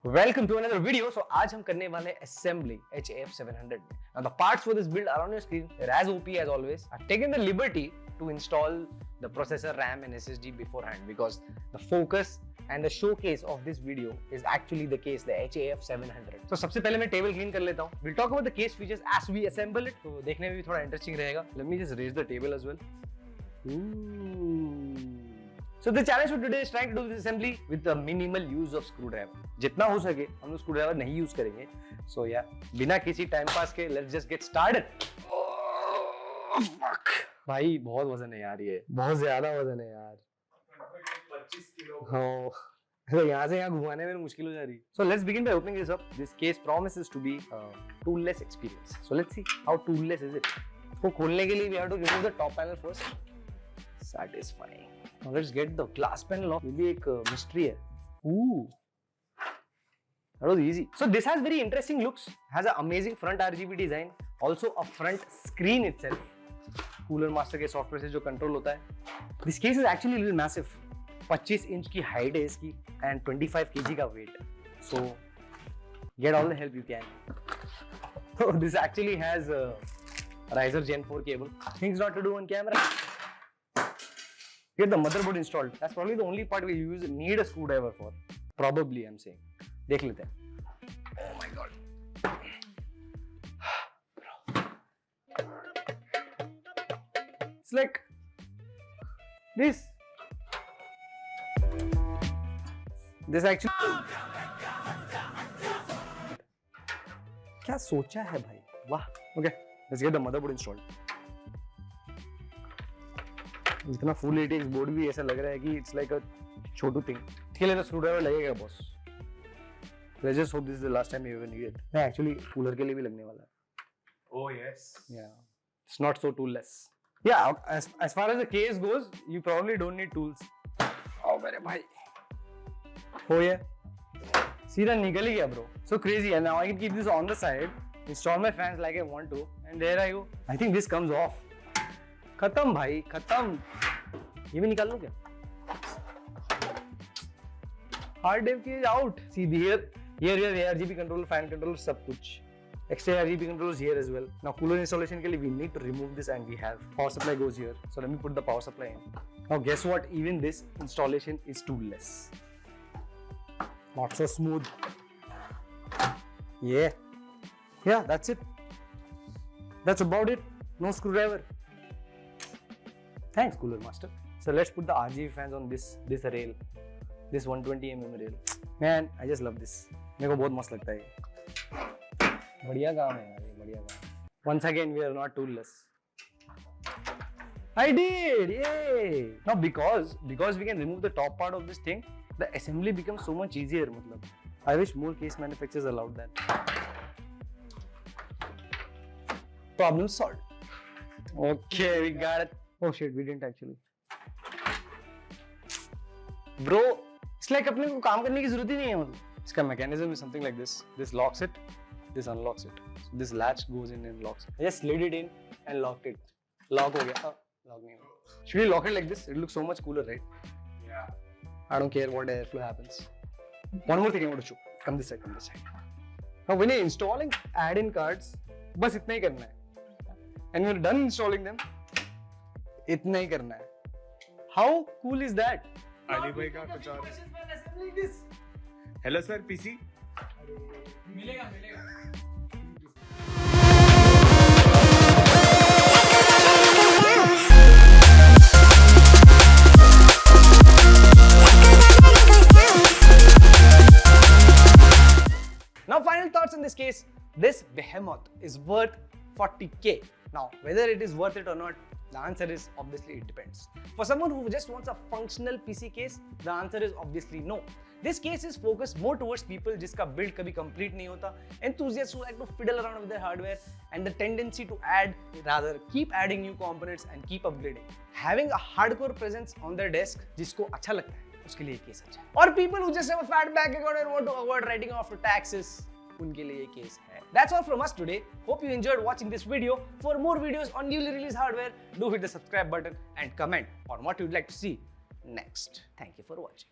Welcome to another video. So आज हम करने वाले assembly HAF 700 में. Now the parts for this build are on your screen. They're as OP as always. I've taken the liberty to install the processor, RAM and SSD beforehand because the focus and the showcase of this video is actually the case, the HAF 700. So सबसे पहले मैं table clean कर लेता हूँ. We'll talk about the case features as we assemble it. तो देखने में भी थोड़ा interesting रहेगा. Let me just raise the table as well. So the challenge for today is trying to do this assembly with the minimal use of screwdriver. जितना हो सके हम लोग screwdriver नहीं use करेंगे. So yeah, बिना किसी time pass के let's just get started. Oh, fuck. भाई बहुत वजन है यार ये. बहुत ज़्यादा वजन है यार. 25 किलो. हाँ. तो यहाँ से यहाँ घुमाने में मुश्किल हो जा रही. So let's begin by opening this up. This case promises to be toolless experience. So let's see how toolless is it. इसको खोलने के लिए we have to remove the top panel first. Satisfying. Now let's get the glass panel off. ये भी एक mystery है. Ooh, that was easy. So this has very interesting looks. Has an amazing front RGB design. Also a front screen itself. Coolermaster के software से जो control होता है. This case is actually a little massive. 25 inch की height है इसकी and 25 kg का weight. So get all the help you can. So this actually has a riser Gen 4 cable. Things not to do on camera. Get the motherboard installed. That's probably the only part we need a screwdriver for. Probably, I'm saying. देख लेते हैं. Oh my god. It's like this. This actually. क्या सोचा है भाई? वाह. Okay, let's get the motherboard installed. इतना full ATX board भी ऐसा लग रहा है कि it's like a Chhotu thing. इसके लिए तो स्क्रूड्राइवर लगेगा boss. Let's just hope this is the last time you ever need it. नहीं एक्चुअली कूलर के लिए भी लगने वाला है. Oh yes. Yeah. It's not so toolless. Yeah. As far as the case goes, you probably don't need tools. Oh मेरे भाई. Oh yeah. सीधा निकल ही गया bro. So crazy. And now I can keep this on the side, install my fans like I want to, and there I go. I think this comes off. खत्म भाई खत्म. ये भी निकाल लो क्या? Hard disk is out. See here RGB controller, fan controller, सब कुछ. Extra RGB controllers here as well. Now cooler installation के लिए we need to remove this and we have power supply goes here. So let me put the power supply in. Now guess what? Even this installation is toolless. Not so smooth. Yeah, that's it. That's about it. No screwdriver. Thanks Coolermaster. So let's put the RGB fans on this rail, this 120 mm rail. Man, I just love this. मेरे को बहुत मस्त लगता है. बढ़िया काम है यार, बढ़िया काम. Once again we are not toolless. I did, yay! Now because we can remove the top part of this thing, the assembly becomes so much easier. मतलब, I wish more case manufacturers allowed that. Problem solved. Okay, we got it. Oh shit, we didn't actually. Bro, it's like अपने को काम करने की जरूरत ही नहीं है मतलब. इसका mechanism is something like this. This locks it, this unlocks it. So this latch goes in and locks it. I just slid it in and locked it. Lock हो गया. Lock नहीं हुआ. Should we lock it like this? It looks so much cooler, right? Yeah. I don't care what airflow happens. One more thing I want to show. Come this side. Now when you're installing add-in cards, बस इतना ही करना है. And when you're done installing them, इतना ही करना है. How cool is that? Ali भाई का कुछ और. Hello sir, PC. मिलेगा. Now final thoughts in this case. This behemoth is worth 40k. Now whether it is worth it or not, the answer is obviously it depends. For someone who just wants a functional PC case, the answer is obviously no. This case is focused more towards people जिसका build कभी complete नहीं होता, enthusiasts who like to fiddle around with their hardware, and the tendency to keep adding new components and keep upgrading. Having a hardcore presence on their desk जिसको अच्छा लगता है, उसके लिए केस अच्छा है. और people who just have a fat bank account and want to avoid writing off the taxes, उनके लिए केस है. That's all from us today. Hope you enjoyed watching this video. For more videos on newly released hardware, do hit the subscribe button and comment on what you'd like to see next. Thank you for watching.